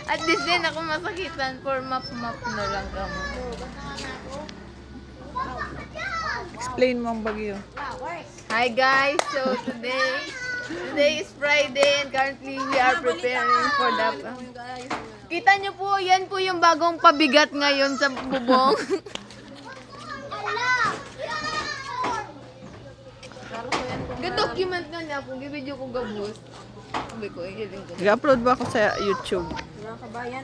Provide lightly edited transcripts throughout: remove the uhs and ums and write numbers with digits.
At least din ako masakitan for map na lang kamo. Explain mo ang bagyo. Hi guys, so today is Friday and currently we are preparing for the Kita nyo po, yan po yung bagong pabigat ngayon sa bubong. Ga-document nga niya po, gi-video ko gabus. Sabi ko, i-link ko. Nag-upload ba ako sa YouTube? Mga kabayan,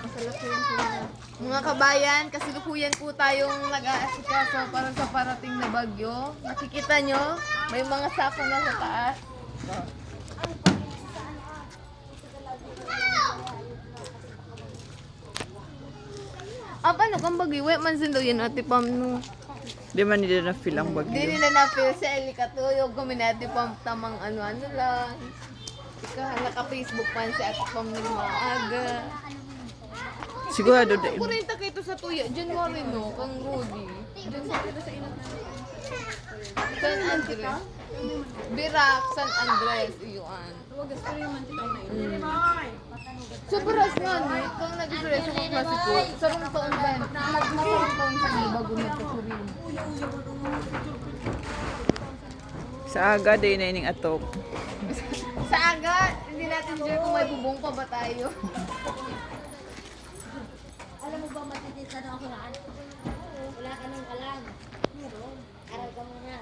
kasalukuyan po na. Mga kabayan, kasalukuyan po tayong nag-aasikaso para sa parating na bagyo. Nakikita nyo, may mga sako na sa taas. Paano kang bagyo? Wait man sindo yan ati pam no. Di man nila na-feel ang Hindi bagyo. nila na-feel sa Elikatuyog. Kuminati pam tamang ano-ano lang. Ika, naka-Facebook pan si ati pam ng maaga. Sigurado din. Kurenta kayo sa tuya. January no, kang Rudy. Diyan sa San Andres. Birac, San Andres, iyon. Sa Baras nga ni, kung nag-express ako klase ko, sarong taon ba? Masarong taon sa mga bago na kasurin. Sa aga, day na ining atok. Sa aga, hindi natin sure kung may bubong pa ba tayo. Alam mo ba matitisa na ako na? Wala ka nang kalan. Aral ka muna.